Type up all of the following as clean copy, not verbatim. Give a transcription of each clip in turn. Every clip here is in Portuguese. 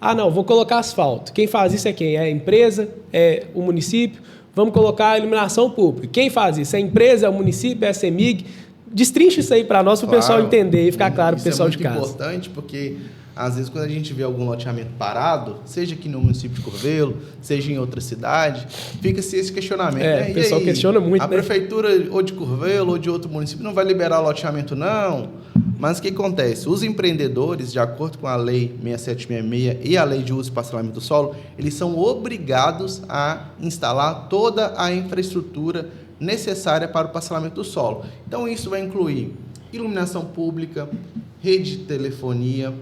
Ah, não, vou colocar asfalto. Quem faz isso é quem? É a empresa? É o município? Vamos colocar a iluminação pública. Quem faz isso? É a empresa? É o município? É a CEMIG? Destrincha isso aí para nós, para o pessoal entender e ficar claro para o pessoal de casa. Isso é muito importante porque, às vezes, quando a gente vê algum loteamento parado, seja aqui no município de Curvelo, seja em outra cidade, fica-se esse questionamento. Né? O pessoal questiona muito, a prefeitura ou de Curvelo ou de outro município não vai liberar loteamento, não? Mas o que acontece? Os empreendedores, de acordo com a Lei 6766 e a Lei de Uso e Parcelamento do Solo, eles são obrigados a instalar toda a infraestrutura necessária para o parcelamento do solo. Então, isso vai incluir iluminação pública, rede de telefonia,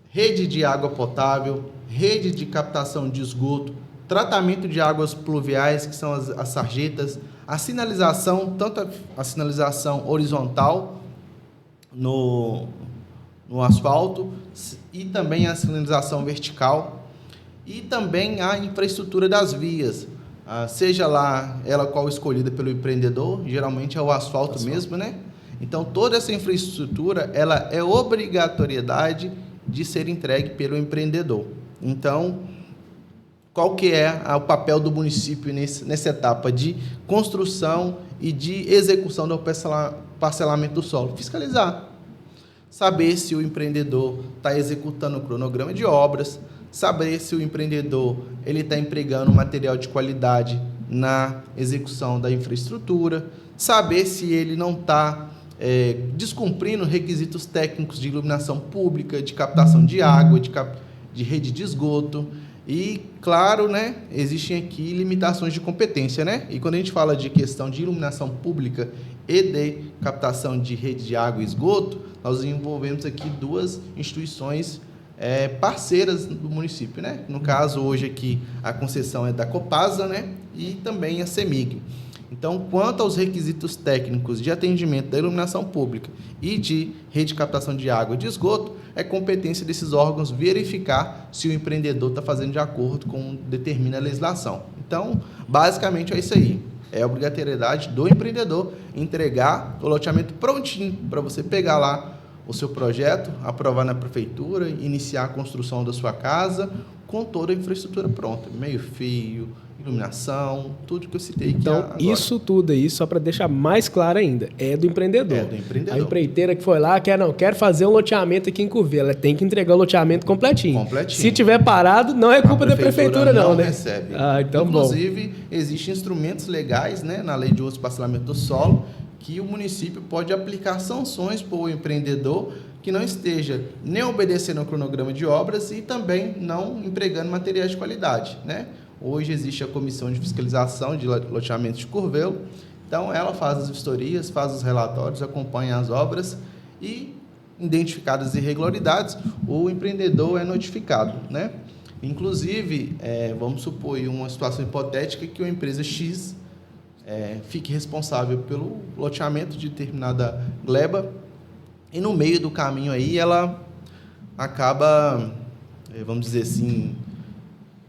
rede de água potável, rede de captação de esgoto, tratamento de águas pluviais, que são as sarjetas, a sinalização, tanto a sinalização horizontal no asfalto e também a sinalização vertical e também a infraestrutura das vias, seja lá ela qual escolhida pelo empreendedor, geralmente é o asfalto mesmo, né? Então, toda essa infraestrutura, ela é obrigatoriedade de ser entregue pelo empreendedor. Então, qual que é o papel do município nessa etapa de construção e de execução do parcelamento do solo? Fiscalizar. Saber se o empreendedor está executando o cronograma de obras, saber se o empreendedor está empregando material de qualidade na execução da infraestrutura, saber se ele não está descumprindo requisitos técnicos de iluminação pública, de captação de água, de rede de esgoto. E, claro, né, existem aqui limitações de competência, né? E quando a gente fala de questão de iluminação pública e de captação de rede de água e esgoto, nós envolvemos aqui duas instituições parceiras do município, né? No caso, hoje aqui, a concessão é da Copasa, né? E também a CEMIG. Então, quanto aos requisitos técnicos de atendimento da iluminação pública e de rede de captação de água e de esgoto, é competência desses órgãos verificar se o empreendedor está fazendo de acordo com o que determina a legislação. Então, basicamente é isso aí. É a obrigatoriedade do empreendedor entregar o loteamento prontinho para você pegar lá o seu projeto, aprovar na prefeitura, iniciar a construção da sua casa com toda a infraestrutura pronta, meio-fio, iluminação, tudo que eu citei aqui. Então, agora. Isso tudo aí, só para deixar mais claro ainda, é do empreendedor. É do empreendedor. A empreiteira que foi lá, quer fazer um loteamento aqui em Curvelo, ela tem que entregar o loteamento completinho. Se tiver parado, não é culpa da prefeitura não, né? Recebe. Então, inclusive, existem instrumentos legais, né, na Lei de Uso e Parcelamento do Solo, que o município pode aplicar sanções para o empreendedor que não esteja nem obedecendo ao cronograma de obras e também não empregando materiais de qualidade, né? Hoje existe a Comissão de Fiscalização de Loteamentos de Curvelo, então ela faz as vistorias, faz os relatórios, acompanha as obras e, identificadas irregularidades, o empreendedor é notificado, né? Inclusive, vamos supor uma situação hipotética que uma empresa X fique responsável pelo loteamento de determinada gleba e no meio do caminho aí ela acaba, vamos dizer assim,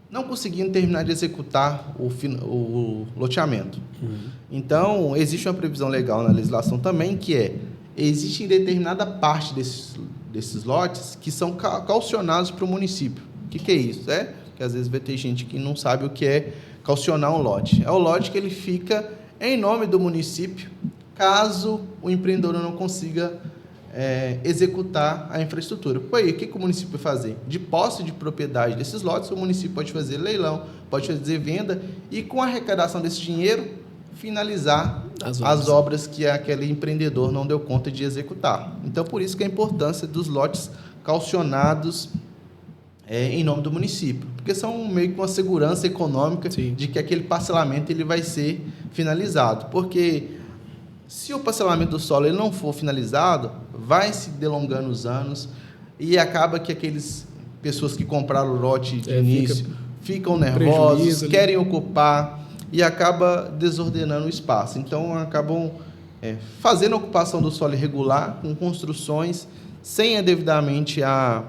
não conseguindo terminar de executar o loteamento. Então, existe uma previsão legal na legislação também, que existe determinada parte desses lotes que são calcionados para o município. O que é isso? Que às vezes vai ter gente que não sabe o que é calcionar um lote. É o lote que ele fica em nome do município, caso o empreendedor não consiga executar a infraestrutura. Pô, aí, o que o município vai fazer? De posse de propriedade desses lotes, o município pode fazer leilão, pode fazer venda e, com a arrecadação desse dinheiro, finalizar as obras que aquele empreendedor não deu conta de executar. Então, por isso que a importância dos lotes calcionados em nome do município, porque são meio que uma segurança econômica de que aquele parcelamento ele vai ser finalizado, porque se o parcelamento do solo ele não for finalizado, vai se delongando os anos e acaba que aqueles pessoas que compraram o lote de início ficam nervosos, querem ocupar e acaba desordenando o espaço. Então, acabam fazendo a ocupação do solo irregular, com construções sem devidamente a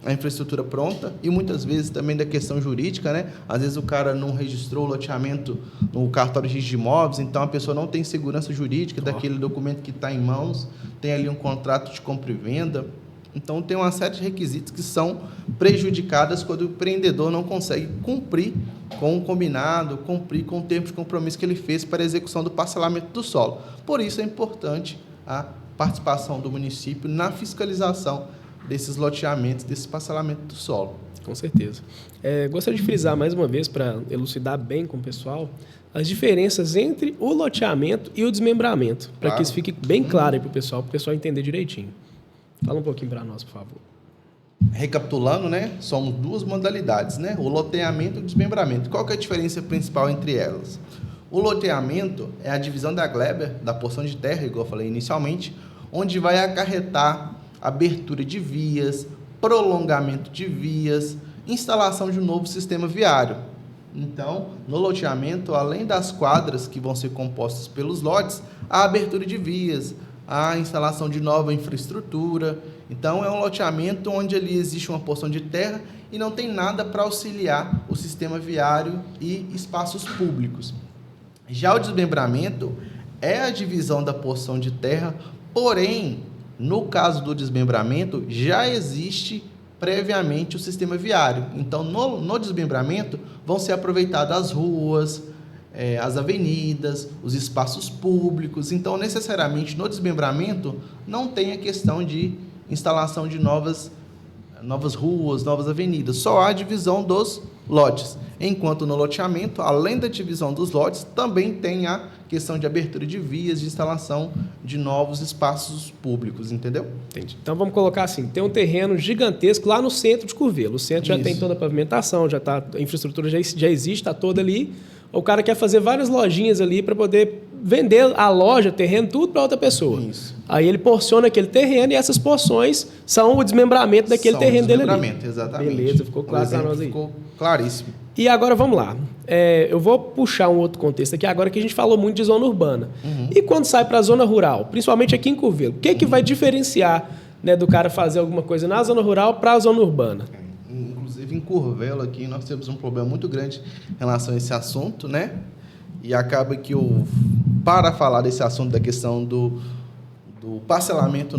infraestrutura pronta e muitas vezes também da questão jurídica, né? Às vezes o cara não registrou o loteamento no cartório de registro de imóveis, então a pessoa não tem segurança jurídica daquele documento que está em mãos, tem ali um contrato de compra e venda, Então, tem uma série de requisitos que são prejudicados quando o empreendedor não consegue cumprir com o combinado, cumprir com o tempo de compromisso que ele fez para a execução do parcelamento do solo. Por isso, é importante a participação do município na fiscalização desses loteamentos, desse parcelamento do solo. Com certeza. Gostaria de frisar mais uma vez, para elucidar bem com o pessoal, as diferenças entre o loteamento e o desmembramento, para que isso fique bem claro aí para o pessoal entender direitinho. Fala um pouquinho para nós, por favor. Recapitulando, né? São duas modalidades, né? O loteamento e o desmembramento. Qual que é a diferença principal entre elas? O loteamento é a divisão da gleba, da porção de terra, igual eu falei inicialmente, onde vai acarretar abertura de vias, prolongamento de vias, instalação de um novo sistema viário. Então, no loteamento, além das quadras que vão ser compostas pelos lotes, a abertura de vias, a instalação de nova infraestrutura. Então, é um loteamento onde ali existe uma porção de terra e não tem nada para auxiliar o sistema viário e espaços públicos. Já o desmembramento é a divisão da porção de terra, porém, no caso do desmembramento, já existe previamente o sistema viário. Então, no desmembramento, vão ser aproveitadas as ruas, as avenidas, os espaços públicos. Então, necessariamente, no desmembramento, não tem a questão de instalação de novas ruas, novas avenidas. Só há a divisão dos lotes. Enquanto no loteamento, além da divisão dos lotes, também tem a questão de abertura de vias, de instalação de novos espaços públicos, entendeu? Entendi. Então, vamos colocar assim, tem um terreno gigantesco lá no centro de Curvelo. O centro já tem toda a pavimentação, a infraestrutura já existe, está toda ali. O cara quer fazer várias lojinhas ali para poder vender a loja, terreno, tudo para outra pessoa. Isso. Aí ele porciona aquele terreno e essas porções são o desmembramento daquele terreno dele ali. Desmembramento, exatamente. Beleza, ficou claro para nós aí. Ficou claríssimo. E agora vamos lá. Eu vou puxar um outro contexto aqui agora que a gente falou muito de zona urbana. E quando sai para a zona rural, principalmente aqui em Curvelo, o que vai diferenciar, né, do cara fazer alguma coisa na zona rural para a zona urbana? Inclusive em Curvelo aqui nós temos um problema muito grande em relação a esse assunto, né? E acaba que para falar desse assunto da questão do parcelamento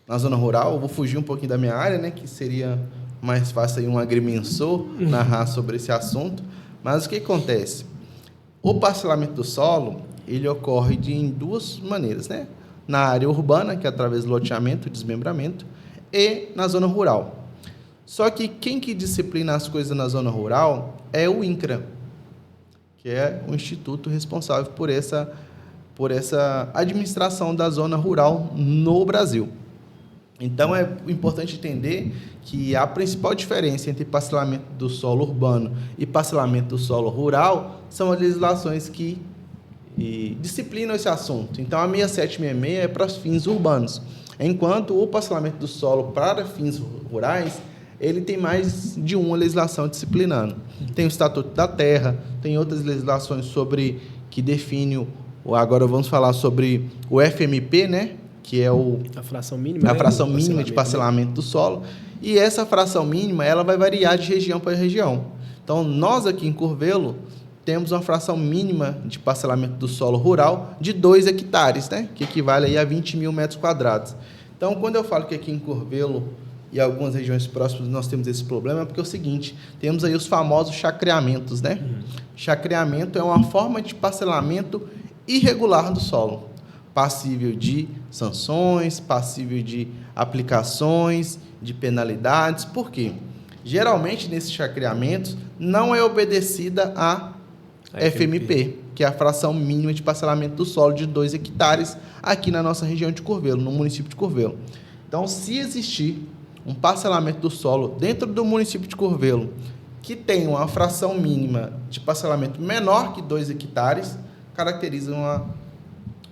na zona rural, eu vou fugir um pouquinho da minha área, né? Que seria mais fácil aí um agrimensor narrar sobre esse assunto. Mas o que acontece? O parcelamento do solo, ele ocorre em duas maneiras, né? Na área urbana, que é através do loteamento, desmembramento, e na zona rural. Só que quem que disciplina as coisas na zona rural é o INCRA, que é o instituto responsável por essa administração da zona rural no Brasil. Então, é importante entender que a principal diferença entre parcelamento do solo urbano e parcelamento do solo rural são as legislações que disciplinam esse assunto. Então, a 6766 é para os fins urbanos, enquanto o parcelamento do solo para fins rurais, ele tem mais de uma legislação disciplinando. Tem o Estatuto da Terra, tem outras legislações que definem, agora vamos falar sobre o FMP, né? Que é a fração mínima, de parcelamento do solo. E essa fração mínima, ela vai variar de região para região. Então, nós aqui em Curvelo temos uma fração mínima de parcelamento do solo rural de 2 hectares, né? Que equivale aí a 20 mil metros quadrados. Então, quando eu falo que aqui em Curvelo e algumas regiões próximas nós temos esse problema, é porque é o seguinte, temos aí os famosos chacreamentos, né? Chacreamento é uma forma de parcelamento irregular do solo, passível de sanções, passível de aplicações, de penalidades. Por quê? Geralmente, nesses chacreamentos, não é obedecida a FMP, que é a fração mínima de parcelamento do solo de 2 hectares aqui na nossa região de Curvelo, no município de Curvelo. Então, se existir um parcelamento do solo dentro do município de Curvelo que tem uma fração mínima de parcelamento menor que 2 hectares, caracteriza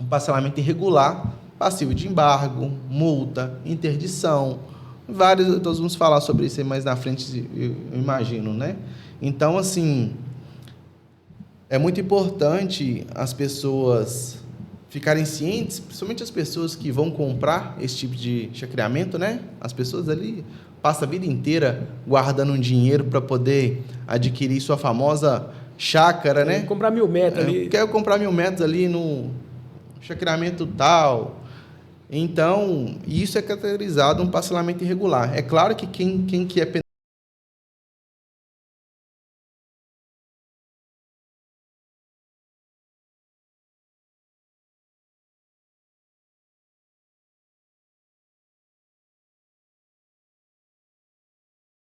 um parcelamento irregular, passível de embargo, multa, interdição, nós vamos falar sobre isso aí mais na frente, eu imagino, né? Então, assim, é muito importante as pessoas ficarem cientes, principalmente as pessoas que vão comprar esse tipo de chacreamento, né? As pessoas ali passam a vida inteira guardando um dinheiro para poder adquirir sua famosa chácara, né? Comprar 1000 metros ali. Quero comprar 1000 metros ali no chacreamento tal. Então, isso é caracterizado um parcelamento irregular. É claro que quem que é